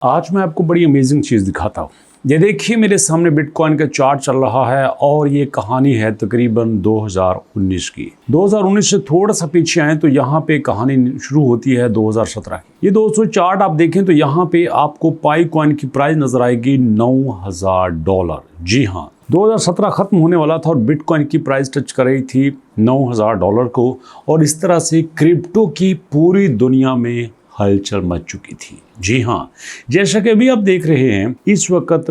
आज मैं आपको बड़ी अमेजिंग चीज़ दिखाता हूँ। ये देखिए मेरे सामने बिटकॉइन का चार्ट चल रहा है और ये कहानी है तकरीबन 2019 की। 2019 से थोड़ा सा पीछे आए तो यहाँ पे कहानी शुरू होती है 2017 की। ये दोस्तों चार्ट आप देखें तो यहाँ पे आपको पाई कॉइन की प्राइस नजर आएगी $9,000। जी हाँ, 2017 खत्म होने वाला था और बिटकॉइन की प्राइस टच कर रही थी $9,000 को और इस तरह से क्रिप्टो की पूरी दुनिया में हलचल मच चुकी थी। जी हाँ, जैसा कि अभी आप देख रहे हैं इस वक्त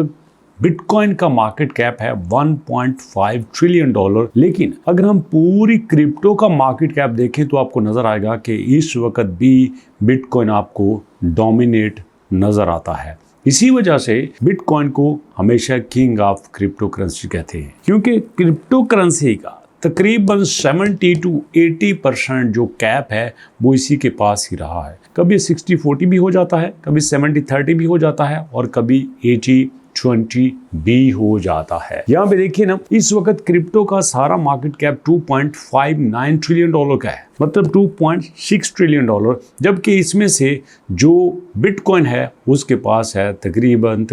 बिटकॉइन का मार्केट कैप है $1.5 ट्रिलियन। लेकिन अगर हम पूरी क्रिप्टो का मार्केट कैप देखें तो आपको नजर आएगा कि इस वक्त भी बिटकॉइन आपको डोमिनेट नजर आता है। इसी वजह से बिटकॉइन को हमेशा किंग ऑफ क्रिप्टो करेंसी कहते हैं, क्योंकि क्रिप्टो करेंसी का तकरीबन 70 to 80% जो कैप है वो इसी के पास ही रहा है। कभी 60-40 भी हो जाता है, कभी 70-30 भी हो जाता है और कभी 80-20 भी हो जाता है। यहाँ पे देखिए ना, इस वक्त क्रिप्टो का सारा मार्केट कैप $2.59 ट्रिलियन का है, मतलब $2.6 ट्रिलियन, जबकि इसमें से जो बिटकॉइन है उसके पास है तकरीबन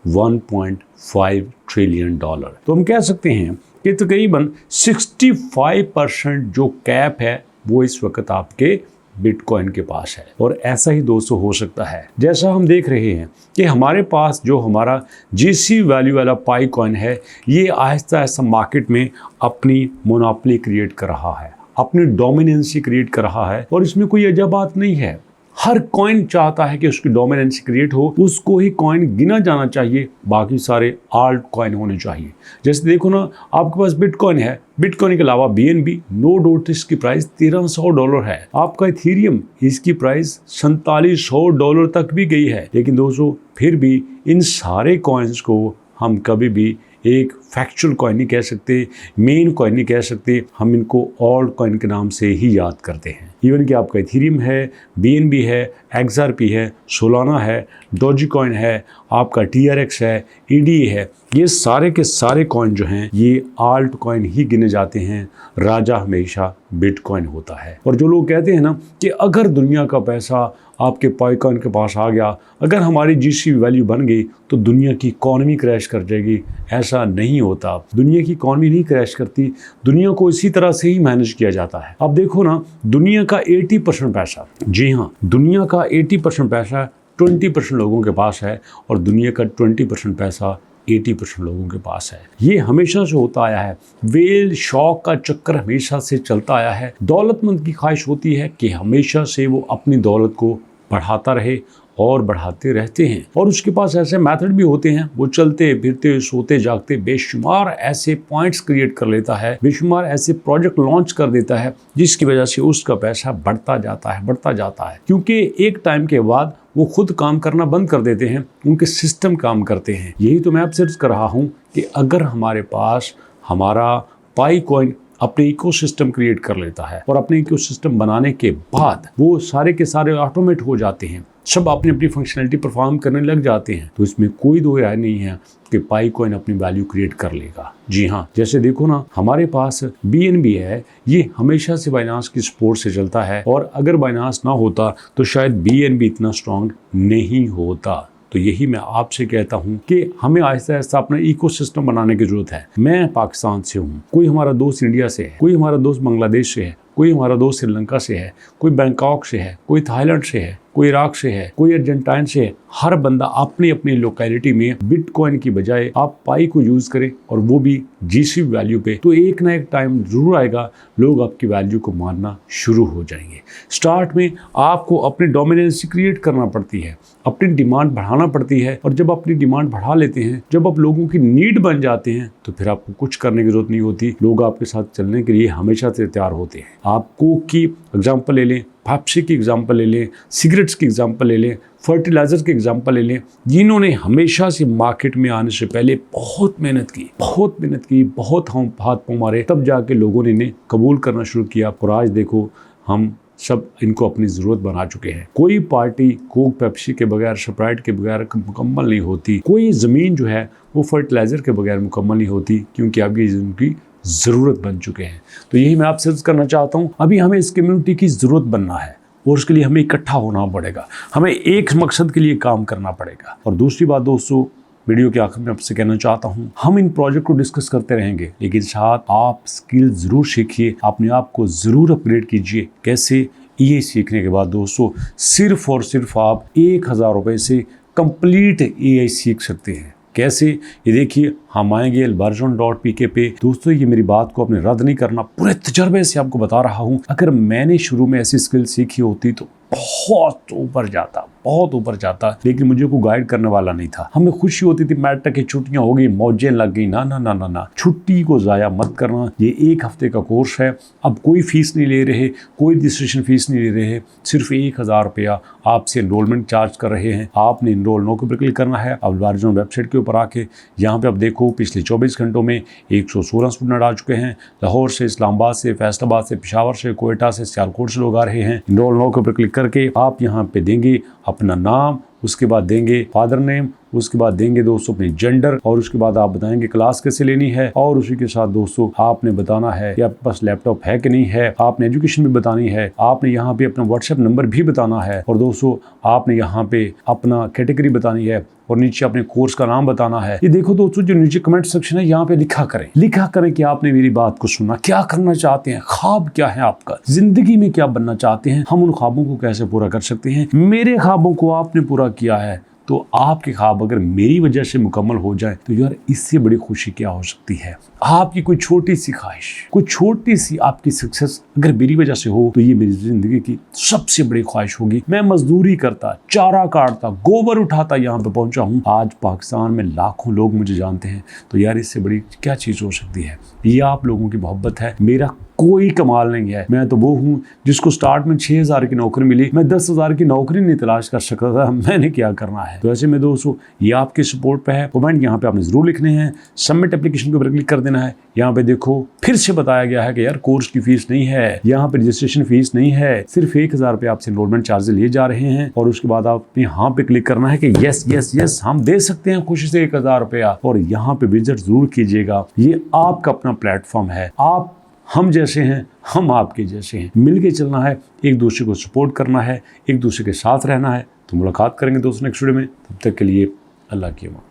$1.5 ट्रिलियन। तो हम कह सकते हैं कि तकरीबन 65% जो कैप है वो इस वक्त आपके बिटकॉइन के पास है। और ऐसा ही दोस्तों हो सकता है, जैसा हम देख रहे हैं कि हमारे पास जो हमारा जीसी वैल्यू वाला पाई कॉइन है ये आहिस्ता आहिस्ता मार्केट में अपनी मोनोपोली क्रिएट कर रहा है, अपनी डोमिनेंसी क्रिएट कर रहा है। और इसमें कोई अजब बात नहीं है, हर कॉइन चाहता है कि उसकी डोमिनेंसी क्रिएट हो, उसको ही कॉइन गिना जाना चाहिए, बाकी सारे आल्ट कॉइन होने चाहिए। जैसे देखो ना, आपके पास बिटकॉइन है, बिटकॉइन के अलावा बीएनबी, नो डाउट इसकी प्राइस $1300 है। आपका इथेरियम, इसकी प्राइस $4700 तक भी गई है। लेकिन दोस्तों फिर भी इन सारे कॉइन्स को हम कभी भी एक फैक्चुअल कॉइन नहीं कह सकते, मेन कॉइन नहीं कह सकते, हम इनको ऑल्ट कॉइन के नाम से ही याद करते हैं। इवन कि आपका इथेरियम है, बीएनबी है, एक्सआरपी है, सोलाना है, डॉजी कॉइन है, आपका टीआरएक्स है, ईडी है, ये सारे के सारे कॉइन जो हैं ये आल्ट कॉइन ही गिने जाते हैं। राजा हमेशा बिटकॉइन होता है। और जो लोग कहते हैं ना कि अगर दुनिया का पैसा आपके पाई कॉइन के पास आ गया, अगर हमारी जीसी वैल्यू बन गई तो दुनिया की इकॉनमी क्रैश कर जाएगी, ऐसा नहीं होता। दुनिया की इकॉनमी नहीं क्रैश करती, दुनिया को इसी तरह से ही मैनेज किया जाता है। अब देखो ना, दुनिया का 80% पैसा, जी हाँ, दुनिया का 80% पैसा 20% लोगों के पास है और दुनिया का 20% पैसा 80% लोगों के पास है। ये हमेशा से होता आया है। वेल शौक का चक्कर हमेशा से चलता आया है। दौलतमंद की ख्वाहिश होती है कि हमेशा से वो अपनी दौलत को बढ़ाता रहे और बढ़ाते रहते हैं। और उसके पास ऐसे मेथड भी होते हैं, वो चलते फिरते सोते जागते बेशुमार ऐसे पॉइंट्स क्रिएट कर लेता है, बेशुमार ऐसे प्रोजेक्ट लॉन्च कर देता है जिसकी वजह से उसका पैसा बढ़ता जाता है। क्योंकि एक टाइम के बाद वो खुद काम करना बंद कर देते हैं, उनके सिस्टम काम करते हैं। यही तो मैं आपसे अर्ज कर रहा हूँ कि अगर हमारे पास हमारा पाई कॉइन अपने इकोसिस्टम क्रिएट कर लेता है और अपने इकोसिस्टम बनाने के बाद वो सारे के सारे ऑटोमेट हो जाते हैं, सब अपनी अपनी फंक्शनलिटी परफॉर्म करने लग जाते हैं, तो इसमें कोई दो राय नहीं है कि पाई कॉइन अपनी वैल्यू क्रिएट कर लेगा। जी हाँ, जैसे देखो ना, हमारे पास बीएनबी है, ये हमेशा से बाइनांस की सपोर्ट से चलता है और अगर बाइनांस ना होता तो शायद बीएनबी इतना स्ट्रॉन्ग नहीं होता। तो यही मैं आपसे कहता हूँ कि हमें आहिस्ता आहिस्ता अपना इकोसिस्टम बनाने की जरूरत है। मैं पाकिस्तान से हूँ, कोई हमारा दोस्त इंडिया से है, कोई हमारा दोस्त बांग्लादेश से है, कोई हमारा दोस्त श्रीलंका से है, कोई बैंकॉक से है, कोई थाईलैंड से है, कोई इराक से है, कोई अर्जेंटाइन से है। हर बंदा अपनी अपनी लोकेलिटी में बिटकॉइन की बजाय आप पाई को यूज करें और वो भी जीसी वैल्यू पे, तो एक ना एक टाइम जरूर आएगा लोग आपकी वैल्यू को मानना शुरू हो जाएंगे। स्टार्ट में आपको अपनी डोमिनेंसी क्रिएट करना पड़ती है, अपनी डिमांड बढ़ाना पड़ती है और जब अपनी डिमांड बढ़ा लेते हैं, जब आप लोगों की नीड बन जाते हैं तो फिर आपको कुछ करने की जरूरत नहीं होती। लोग आपके साथ चलने के लिए हमेशा से तैयार होते हैं। आप कोक की एग्जाम्पल ले लें, पेप्सी की एग्जाम्पल ले लें, सिगरेट्स की एग्जाम्पल ले लें, फर्टिलाइजर की एग्जाम्पल ले लें, जिन्होंने हमेशा से मार्केट में आने से पहले बहुत मेहनत की, बहुत हाथ पाँव मारे, तब जाके लोगों ने इन्हें कबूल करना शुरू किया। और आज देखो हम सब इनको अपनी ज़रूरत बना चुके हैं। कोई पार्टी कोक पेप्सी के बगैर, स्प्राइट के बगैर मुकम्मल नहीं होती। कोई ज़मीन जो है वो फर्टिलाइज़र के बगैर मुकम्मल नहीं होती, क्योंकि अब ये उनकी ज़रूरत बन चुके हैं। तो यही मैं आपसे अर्ज करना चाहता हूँ, अभी हमें इस कम्युनिटी की ज़रूरत बनना है। और उसके लिए हमें इकट्ठा होना पड़ेगा, हमें एक मकसद के लिए काम करना पड़ेगा। और दूसरी बात दोस्तों, वीडियो के आखिर में आपसे कहना चाहता हूँ, हम इन प्रोजेक्ट को डिस्कस करते रहेंगे, लेकिन साथ आप स्किल जरूर सीखिए, अपने आप को जरूर अपग्रेड कीजिए। कैसे? ये सीखने के बाद दोस्तों सिर्फ और सिर्फ आप 1000 रुपये से कंप्लीट AI सीख सकते हैं। कैसे? ये देखिए, हम आएंगे alvarjon.pk पे। दोस्तों ये मेरी बात को आपने रद्द नहीं करना, पूरे तजर्बे से आपको बता रहा हूँ। अगर मैंने शुरू में ऐसी स्किल सीखी होती तो बहुत ऊपर जाता, लेकिन मुझे कोई गाइड करने वाला नहीं था। हमें खुशी होती थी मैट्रिक की छुट्टियां हो गई, मौजें लग गई। ना ना ना ना ना, छुट्टी को ज़ाया मत करना। ये 1 हफ्ते का कोर्स है, अब कोई फीस नहीं ले रहे, कोई रजिस्ट्रेशन फीस नहीं ले रहे, सिर्फ 1000 रुपया आपसे एनरोलमेंट चार्ज कर रहे हैं। आपने इनरोल नो पर क्लिक करना है। अब alvarjon वेबसाइट के ऊपर आके यहाँ पे आप देखो, पिछले 24 घंटों में 116 स्टूडेंट आ चुके हैं। लाहौर से, इस्लामाबाद से, फैसलाबाद से, पेशावर से, कोयटा से, सियालकोट से लोग आ रहे हैं। इनरोल नो के ऊपर क्लिक करके आप यहाँ पे देंगे अपना नाम, उसके बाद देंगे फादर नेम, उसके बाद देंगे दोस्तों अपनी जेंडर, और उसके बाद आप बताएंगे क्लास कैसे लेनी है। और उसी के साथ दोस्तों आपने बताना है कि आपके पास लैपटॉप है कि नहीं है। आपने एजुकेशन भी बतानी है, आपने यहाँ पे अपना व्हाट्सएप नंबर भी बताना है, और दोस्तों आपने यहाँ पे अपना कैटेगरी बतानी है, और नीचे अपने कोर्स का नाम बताना है। ये देखो दोस्तों, जो नीचे कमेंट सेक्शन है यहाँ पे लिखा करें कि आपने मेरी बात को सुना, क्या करना चाहते हैं, ख्वाब क्या है आपका, जिंदगी में क्या बनना चाहते हैं, हम उन ख्वाबों को कैसे पूरा कर सकते हैं। मेरे ख्वाबों को आपने पूरा किया है तो आपके ख्वाब अगर मेरी वजह से मुकम्मल हो जाए तो यार इससे बड़ी खुशी क्या हो सकती है। आपकी कोई छोटी सी ख्वाहिश, कोई छोटी सी आपकी सक्सेस अगर मेरी वजह से हो तो ये मेरी जिंदगी की सबसे बड़ी ख्वाहिश होगी। मैं मजदूरी करता, चारा काटता, गोबर उठाता यहाँ पे पहुंचा हूँ। आज पाकिस्तान में लाखों लोग मुझे जानते हैं, तो यार इससे बड़ी क्या चीज़ हो सकती है। ये आप लोगों की मोहब्बत है, मेरा कोई कमाल नहीं है। मैं तो वो हूँ जिसको स्टार्ट में 6000 की नौकरी मिली, मैं 10,000 की नौकरी नहीं तलाश कर सकता था, मैंने क्या करना है। तो ऐसे में दोस्तों ये आपके सपोर्ट पे है। कमेंट यहाँ पे आपने जरूर लिखने हैं, सबमिट एप्लीकेशन के ऊपर क्लिक कर देना है। यहाँ पे देखो फिर से बताया गया है कि यार कोर्स की फीस नहीं है, यहाँ पे रजिस्ट्रेशन फीस नहीं है, सिर्फ 1000 रुपये आपसे एनरोलमेंट चार्जेस लिए जा रहे हैं। और उसके बाद आप यहाँ पे क्लिक करना है कि यस यस यस हम दे सकते हैं खुशी से 1000 रुपया, और यहाँ पे विजिट जरूर कीजिएगा। ये आपका अपना प्लेटफॉर्म है, आप हम जैसे हैं, हम आपके जैसे हैं, मिलके चलना है, एक दूसरे को सपोर्ट करना है, एक दूसरे के साथ रहना है। तो मुलाकात करेंगे दोस्तों नेक्स्ट वीडियो में, तब तक के लिए अल्लाह की अमान।